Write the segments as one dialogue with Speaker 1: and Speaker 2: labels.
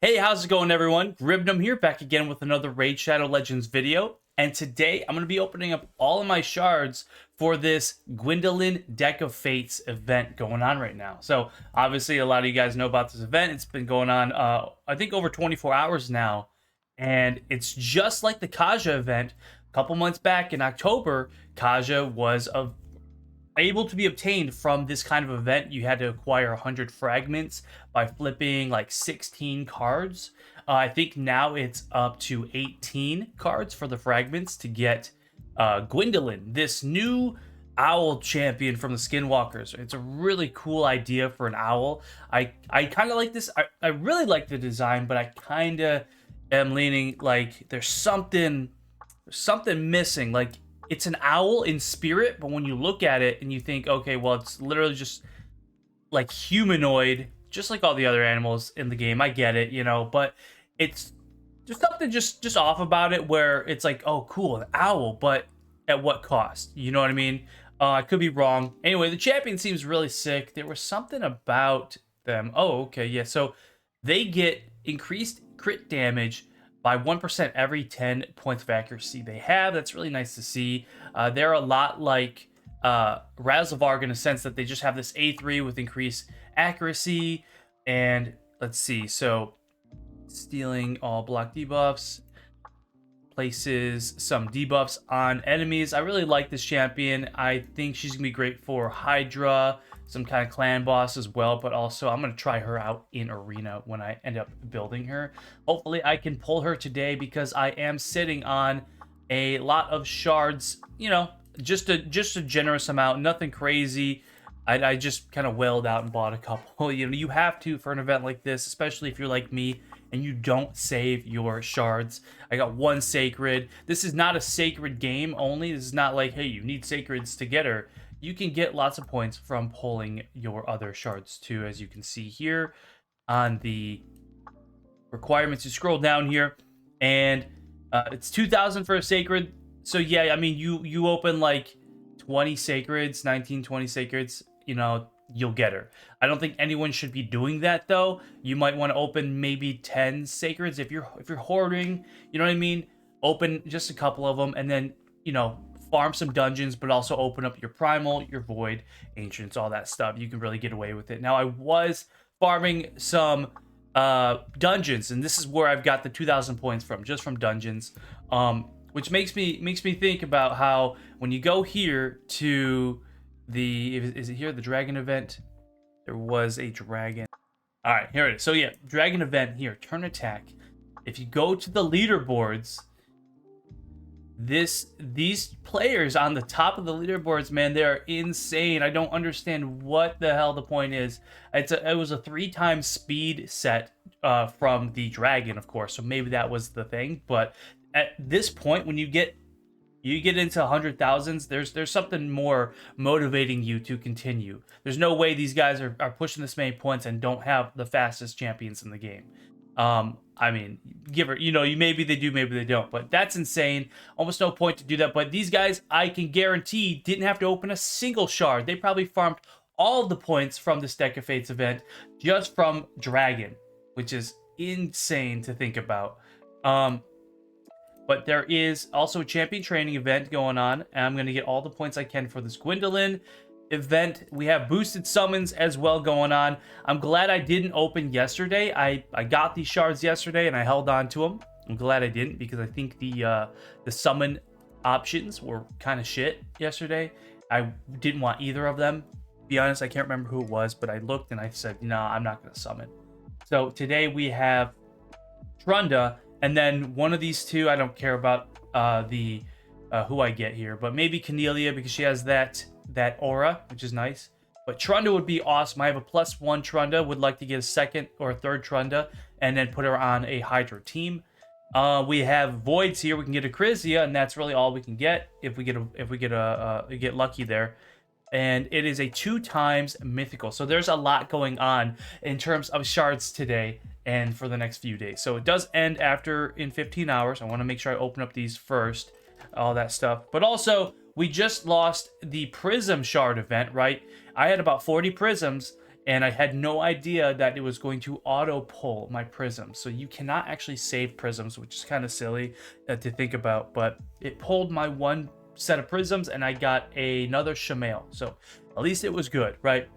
Speaker 1: Hey, how's it going, everyone? Ribnum here, back again with another Raid Shadow Legends video. And today, I'm going to be opening up all of my shards for this Gwendolyn Deck of Fates event going on right now. So, obviously, a lot of you guys know about this event. It's been going on, I think, over 24 hours now. And it's just like the Kaja event. A couple months back in October, Kaja was able to be obtained from this kind of event. You had to acquire 100 fragments by flipping like 16 cards. I think now it's up to 18 cards for the fragments to get Gwendolyn, this new owl champion from the Skinwalkers. It's a really cool idea for an owl. I kind of like this. I really like the design, but I kind of am leaning like there's something missing. Like, it's an owl in spirit, but when you look at it and you think, okay, well, it's literally just like humanoid, just like all the other animals in the game. I get it, but it's just something just off about it, where it's like, oh, cool, an owl, but at what cost? You know what I mean? I could be wrong. Anyway, the champion seems really sick. There was something about them. Oh, okay, yeah. So they get increased crit damage by 1% every 10 points of accuracy they have. That's really nice to see. They're a lot like Razelvarg in a sense that they just have this A3 with increased accuracy. And let's see, so stealing all block debuffs, places some debuffs on enemies. I really like this champion. I think she's gonna be great for Hydra, some kind of clan boss as well, but also I'm going to try her out in arena when I end up building her. Hopefully I can pull her today, because I am sitting on a lot of shards, just a generous amount, nothing crazy. I just kind of wailed out and bought a couple. You have to for an event like this, especially if you're like me and you don't save your shards. I got one sacred. This is not a sacred game only. This is not like, hey, you need sacreds to get her. You can get lots of points from pulling your other shards too, as you can see here on the requirements. You scroll down here, and it's 2,000 for a sacred. So yeah, I mean, you open like 20 sacreds, 19, 20 sacreds, you'll get her. I don't think anyone should be doing that though. You might want to open maybe 10 sacreds if you're hoarding. You know what I mean? Open just a couple of them, and then farm some dungeons, but also open up your primal, your void, ancients, all that stuff. You can really get away with it. Now, I was farming some dungeons, and this is where I've got the 2,000 points from, just from dungeons, which makes me think about how when you go here to is it here, the dragon event? There was a dragon. All right, here it is. So yeah, dragon event here, turn attack. If you go to the leaderboards, these players on the top of the leaderboards, man, they are insane. I don't understand what the hell the point is. It was a 3-time speed set from the dragon, of course, so maybe that was the thing. But at this point, when you get into 100,000s, there's something more motivating you to continue. There's no way these guys are pushing this many points and don't have the fastest champions in the game. I mean, maybe they do, maybe they don't, but that's insane. Almost no point to do that. But these guys, I can guarantee, didn't have to open a single shard. They probably farmed all of the points from this Deck of Fates event just from Dragon, which is insane to think about. But there is also a champion training event going on, and I'm going to get all the points I can for this Gwendolyn event. We have boosted summons as well going on. I'm glad I didn't open yesterday. I got these shards yesterday and I held on to them. I'm glad I didn't, because I think the summon options were kind of shit yesterday. I didn't want either of them. To be honest, I can't remember who it was, but I looked and I said, no, I'm not going to summon. So today we have Trunda, and then one of these two, I don't care about who I get here, but maybe Cornelia, because she has that aura, which is nice. But Trunda would be awesome. I have a +1 Trunda, would like to get a second or a third Trunda, and then put her on a Hydra team. We have voids here. We can get a Crizia, and that's really all we can get if we get lucky there. And it is a 2x mythical. So there's a lot going on in terms of shards today and for the next few days. So it does end in 15 hours. I want to make sure I open up these first, all that stuff. But also, we just lost the Prism Shard event, right? I had about 40 Prisms, and I had no idea that it was going to auto pull my prisms. So you cannot actually save prisms, which is kind of silly to think about, but it pulled my one set of prisms and I got another Shamail. So at least it was good, right?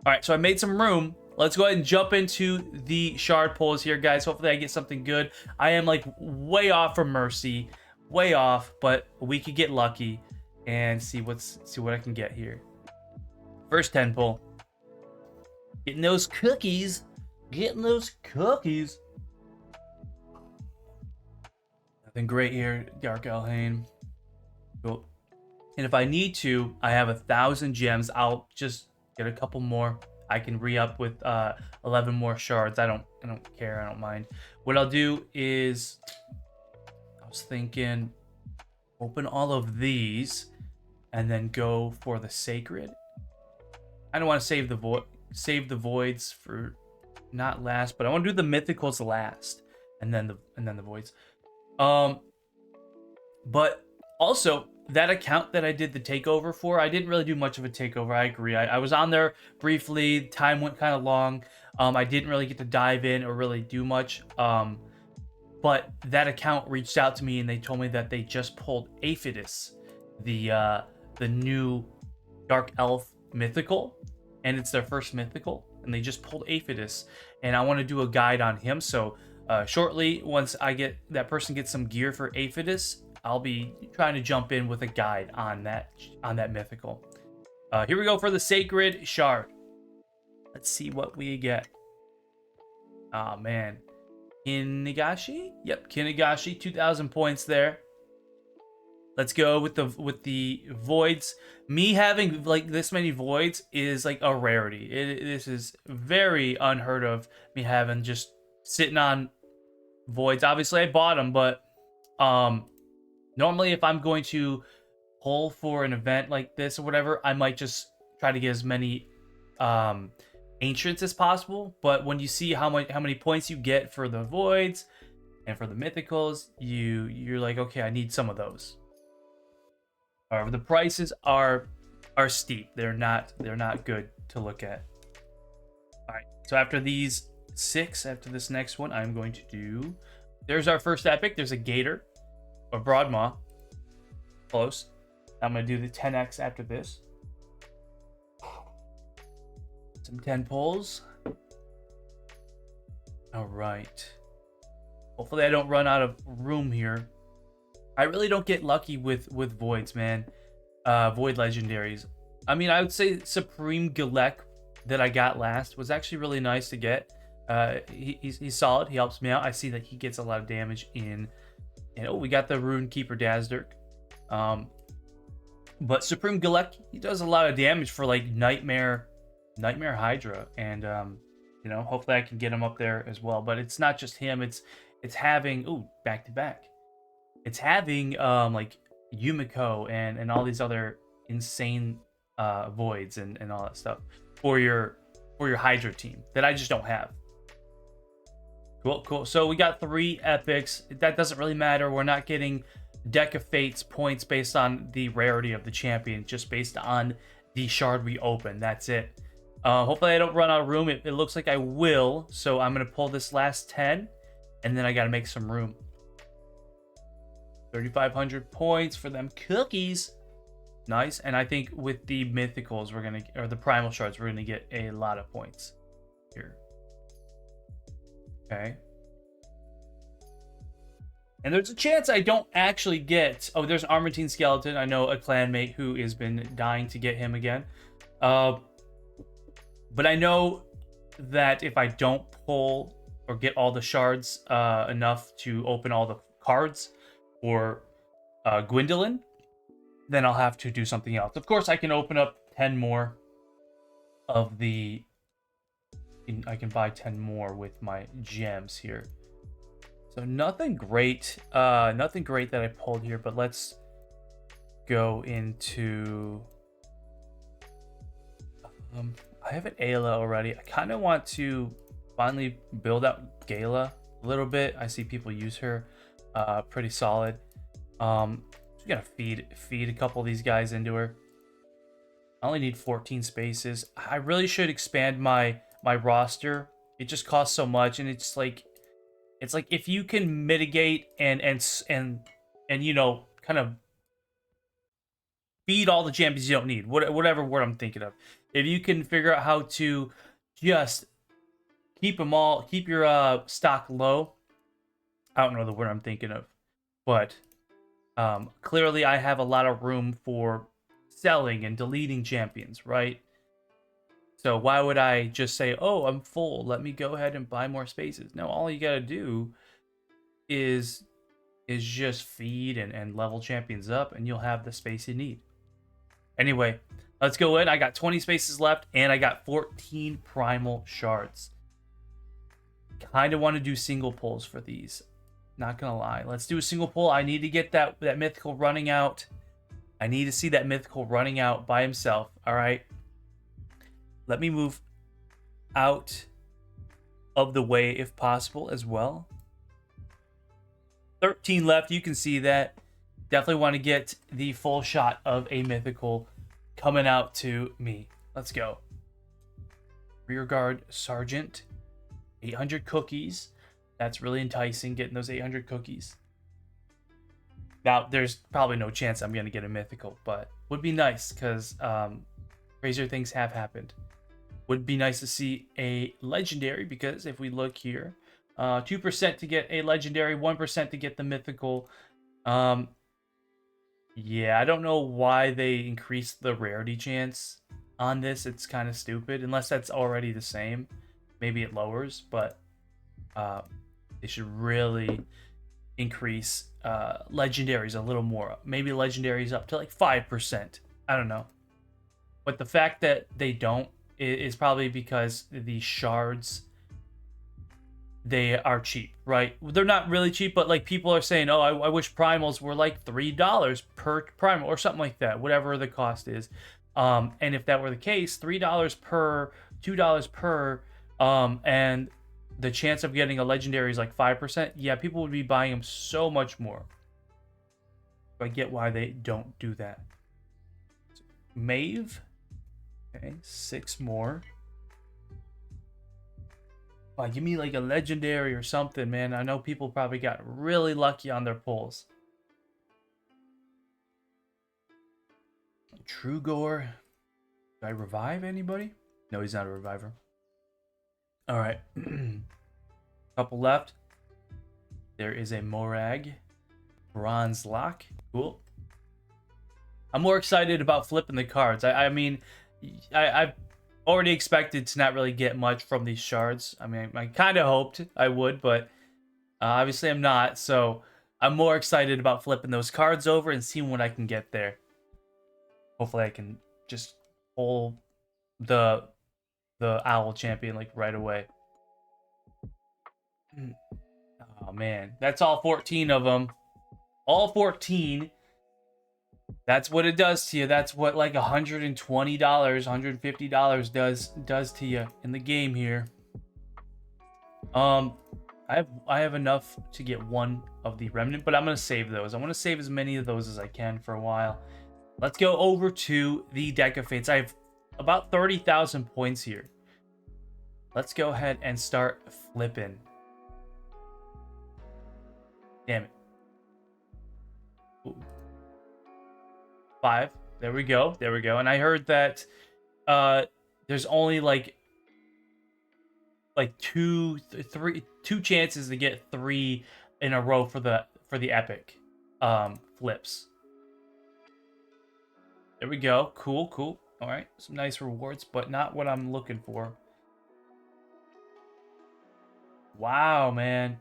Speaker 1: All right, so I made some room. Let's go ahead and jump into the shard pulls here, guys. Hopefully I get something good. I am like way off from Mercy, way off, but we could get lucky and see what I can get here. First 10 pull. Getting those cookies. Getting those cookies. Nothing great here. Dark Elhain. Cool. And if I need to, I have 1,000 gems. I'll just get a couple more. I can re-up with 11 more shards. I don't care. I don't mind. What I'll do is, I was thinking, open all of these and then go for the sacred. I don't want to save the voids for not last, but I want to do the mythicals last, and then the voids. But also that account that I did the takeover for, I didn't really do much of a takeover. I agree. I was on there briefly. Time went kind of long. I didn't really get to dive in or really do much. But that account reached out to me and they told me that they just pulled Aphodus, the new Dark Elf mythical, and it's their first mythical, and they just pulled Aphodus, and I want to do a guide on him. So shortly, once that person gets some gear for Aphodus, I'll be trying to jump in with a guide on that mythical. Here we go for the Sacred Shard. Let's see what we get. Oh man, Kinigashi? Yep, Kinigashi, 2,000 points there. Let's go with the voids. Me having like this many voids is like a rarity. This is very unheard of. Me having just sitting on voids. Obviously, I bought them, but normally if I'm going to pull for an event like this or whatever, I might just try to get as many ancients as possible. But when you see how many points you get for the voids and for the mythicals, you're like, okay, I need some of those. However, the prices are steep. They're not good to look at. All right. So after these 6, after this next one, I'm going to do. There's our first epic. There's a Gator, or Broadmaw. Close. I'm gonna do the 10x after this. Some 10 pulls. All right. Hopefully I don't run out of room here. I really don't get lucky with voids, man. Void legendaries. I mean, I would say Supreme Gilek that I got last was actually really nice to get. He's solid. He helps me out. I see that he gets a lot of damage in. And oh, we got the Rune Keeper Dazdurk. But Supreme Gilek, he does a lot of damage for like Nightmare Hydra, and you know, hopefully I can get him up there as well. But it's not just him. It's having back to back. It's having like Yumiko and all these other insane voids and all that stuff for your Hydra team that I just don't have. Cool. So we got 3 epics. That doesn't really matter. We're not getting Deck of Fates points based on the rarity of the champion, just based on the shard we open. That's it. Hopefully I don't run out of room. It looks like I will. So I'm going to pull this last 10, and then I got to make some room. 3,500 points for them cookies. Nice. And I think with the mythicals, or the primal shards, we're going to get a lot of points here. Okay. And there's a chance I don't actually get. Oh, there's an Armatine Skeleton. I know a clanmate who has been dying to get him again. But I know that if I don't pull or get all the shards enough to open all the cards for Gwendolyn, then I'll have to do something else. Of course, I can open up 10 more of the. I can buy 10 more with my gems here. So nothing great that I pulled here, but let's go into. I have an Ayla already. I kind of want to finally build out Gala a little bit. I see people use her, pretty solid. Just gonna feed a couple of these guys into her. I only need 14 spaces. I really should expand my roster. It just costs so much, and it's like if you can mitigate and you know, kind of feed all the champions you don't need. Whatever word I'm thinking of. If you can figure out how to just keep your stock low. I don't know the word I'm thinking of, but clearly I have a lot of room for selling and deleting champions, right? So why would I just say, "Oh, I'm full. Let me go ahead and buy more spaces"? No, all you gotta do is just feed and level champions up, and you'll have the space you need. Anyway, let's go in. I got 20 spaces left, and I got 14 primal shards. Kind of want to do single pulls for these. Not gonna lie. Let's do a single pull. I need to get that mythical running out. I need to see that mythical running out by himself. All right. Let me move out of the way if possible as well. 13 left. You can see that. Definitely want to get the full shot of a mythical coming out to me. Let's go. Rearguard Sergeant. 800 cookies. That's really enticing, getting those 800 cookies. Now, there's probably no chance I'm going to get a mythical, but would be nice because crazier things have happened. Would be nice to see a legendary because if we look here, 2% to get a legendary, 1% to get the mythical. Yeah, I don't know why they increased the rarity chance on this. It's kind of stupid, unless that's already the same. Maybe it lowers, but they should really increase legendaries a little more. Maybe legendaries up to like 5%. I don't know. But the fact that they don't is probably because the shards, they are cheap, right? They're not really cheap, but like people are saying, oh, I wish primals were like $3 per primal or something like that, whatever the cost is. And if that were the case, $3 per, $2 per, and the chance of getting a legendary is like 5%. Yeah, people would be buying them so much more. I get why they don't do that. Maeve. Okay, 6 more. Give me like a legendary or something, man. I know people probably got really lucky on their pulls. Trugor. Did I revive anybody? No, he's not a reviver. All right. Couple left. There is a Morag. Bronze Lock. Cool. I'm more excited about flipping the cards. I mean, I've already expected to not really get much from these shards. I mean, I kind of hoped I would, but obviously I'm not. So I'm more excited about flipping those cards over and seeing what I can get there. Hopefully I can just pull the owl champion like right away. Oh man, that's all 14 of them. All 14. That's what it does to you. That's what like $120, $150 does to you in the game here. I have enough to get one of the remnant, but I'm gonna save those. I want to save as many of those as I can for a while. Let's go over to the Deck of Fates. I have about 30,000 points here. Let's go ahead and start flipping. Damn it. Ooh. 5. There we go. There we go. And I heard that there's only like two chances to get 3 in a row for the epic flips. There we go. Cool, cool. All right, some nice rewards, but not what I'm looking for. Wow, man.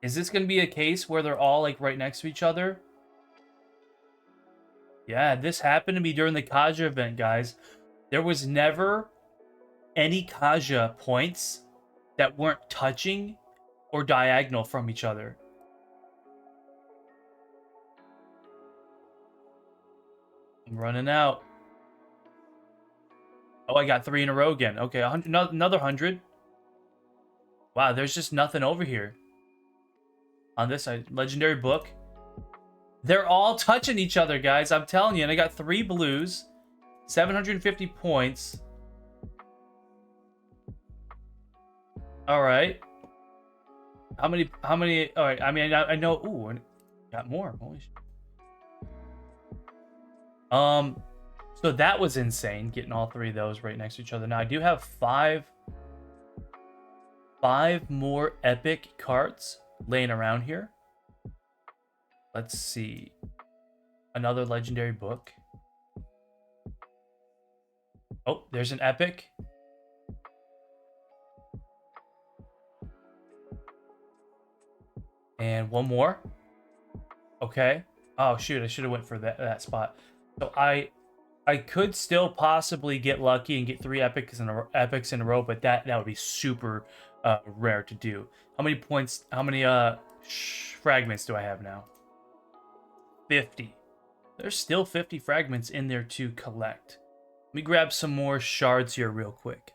Speaker 1: Is this going to be a case where they're all like right next to each other? Yeah, this happened to me during the Kaja event, guys. There was never any Kaja points that weren't touching or diagonal from each other. I'm running out. Oh, I got 3 in a row again. Okay, another 100. Wow, there's just nothing over here. On this side, legendary book. They're all touching each other, guys. I'm telling you. And I got 3 blues. 750 points. All right. How many? All right. I mean, I know. Ooh, I got more. Holy shit. So that was insane, getting all three of those right next to each other. Now I do have five more epic cards laying around here. Let's see. Another legendary book. Oh, there's an epic. And one more. Okay. Oh shoot, I should have went for that spot. So I could still possibly get lucky and get 3 epics in a row, but that would be super rare to do. How many points? How many fragments do I have now? 50. There's still 50 fragments in there to collect. Let me grab some more shards here real quick.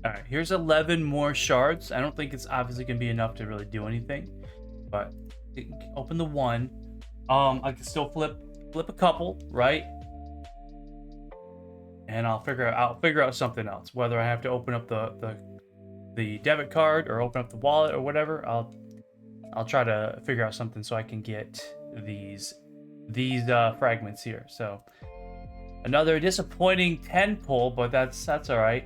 Speaker 1: All right, here's 11 more shards. I don't think it's obviously gonna be enough to really do anything, but open the one. I can still flip a couple, right? And I'll figure out something else. Whether I have to open up the debit card or open up the wallet or whatever, I'll try to figure out something so I can get these fragments here. So another disappointing 10 pull, but that's all right.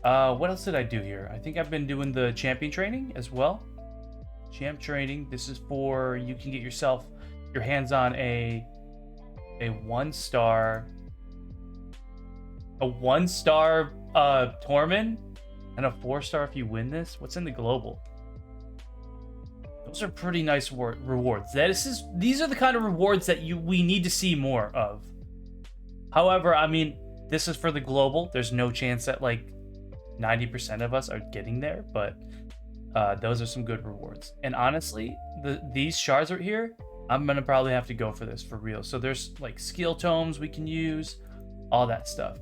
Speaker 1: What else did I do here? I think I've been doing the champion training as well. Champ training. This is for you can get your hands on a 1-star Tormin and a 4-star if you win this. What's in the global? Those are pretty nice rewards. These are the kind of rewards that we need to see more of. However, I mean, this is for the global. There's no chance that like 90% of us are getting there, but those are some good rewards. And honestly, these shards right here, I'm gonna probably have to go for this for real. So there's like skill tomes we can use, all that stuff.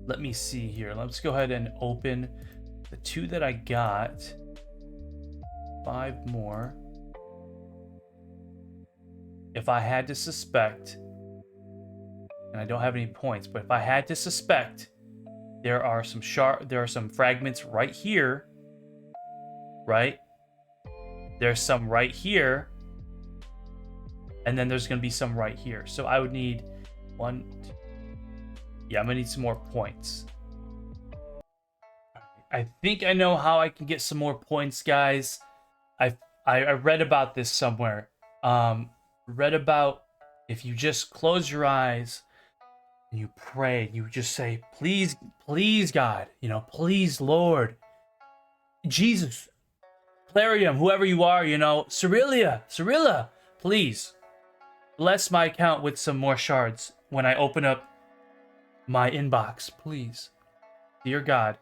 Speaker 1: Let me see here. Let's go ahead and open the 2 that I got. 5 more. If I had to suspect, and I don't have any points, but if I had to suspect, there are some fragments right here, right? There's some right here, and then there's gonna be some right here. So I would need 1, 2. Yeah, I'm gonna need some more points. I think I know how I can get some more points, guys. I read about this somewhere. Read about if you just close your eyes and you pray, you just say, please, please, God, please, Lord, Jesus, Clarium, whoever you are, Cirilla, please bless my account with some more shards when I open up my inbox, please. Dear God,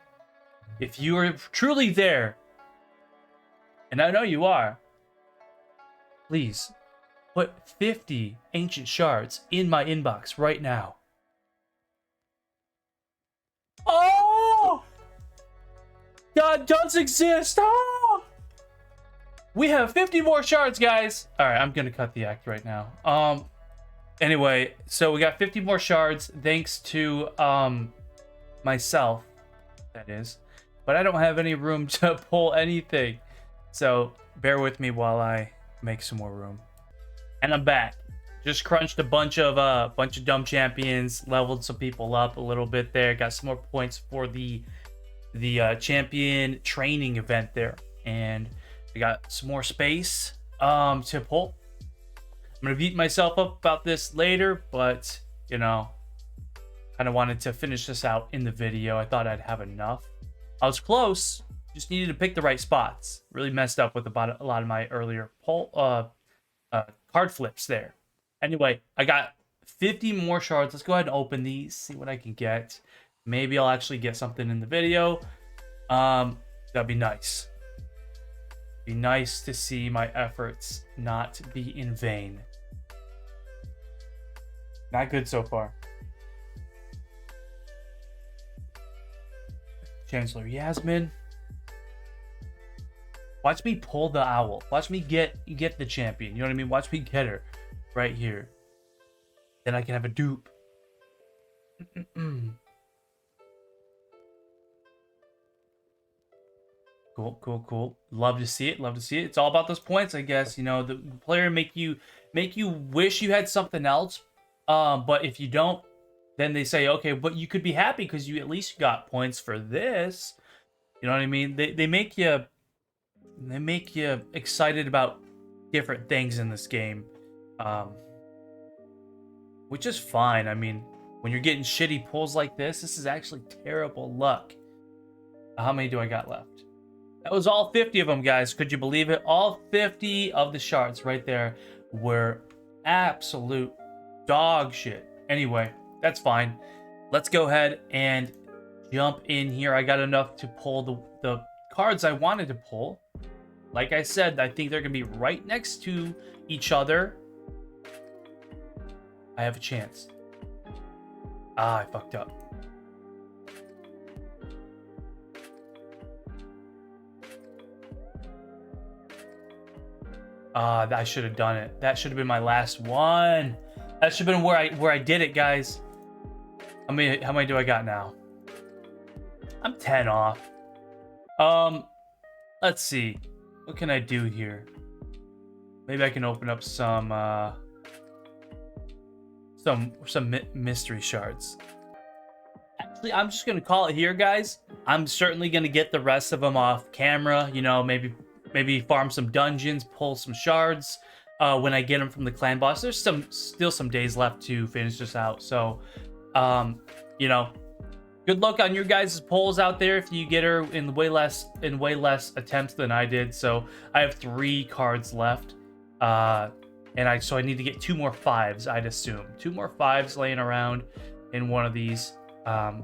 Speaker 1: if you are truly there, and I know you are, please put 50 ancient shards in my inbox right now. Oh! God does exist! Oh! We have 50 more shards, guys! Alright, I'm gonna cut the act right now. Anyway, so we got 50 more shards thanks to myself, that is. But I don't have any room to pull anything. So bear with me while I make some more room. And I'm back. Just crunched a bunch of dumb champions, leveled some people up a little bit there, got some more points for the champion training event there, and we got some more space to pull. I'm gonna beat myself up about this later, but kind of wanted to finish this out in the video. I thought I'd have enough. I was close, just needed to pick the right spots. Really messed up with a lot of my earlier card flips there. Anyway, I got 50 more shards. Let's go ahead and open these, see what I can get. Maybe I'll actually get something in the video. That'd be nice. Be nice to see my efforts not be in vain. Not good so far. Chancellor Yasmin. Watch me pull the owl. Watch me get the champion. You know what I mean? Watch me get her right here. Then I can have a dupe. Cool, cool, cool. Love to see it. Love to see it. It's all about those points, I guess. You know, the player make you wish you had something else. But if you don't, then they say, okay, but you could be happy because you at least got points for this. You know what I mean? They make you excited about different things in this game, which is fine. I mean, when you're getting shitty pulls like this is actually terrible luck. How many do I got left? That was all 50 of them, guys. Could you believe it? All 50 of the shards right there were absolute dog shit. Anyway, that's fine. Let's go ahead and jump in here. I got enough to pull the cards I wanted to pull. Like I said, I think they're going to be right next to each other. I have a chance. I fucked up. I should have done it. That should have been my last one. That should have been where I did it, guys. How many do I got now? I'm 10 off. Let's see. What can I do here? Maybe I can open up some mystery shards. Actually, I'm just gonna call it here, guys. I'm certainly gonna get the rest of them off camera. You know, maybe farm some dungeons, pull some shards when I get them from the clan boss. There's still some days left to finish this out. So, you know, good luck on your guys' pulls out there if you get her in way less attempts than I did. So I have 3 cards left, and I need to get 2 more 5s. I'd assume 2 more 5s laying around in one of these.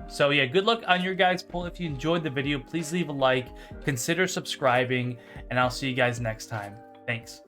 Speaker 1: So yeah, good luck on your guys' pull. If you enjoyed the video, please leave a like, consider subscribing, and I'll see you guys next time. Thanks.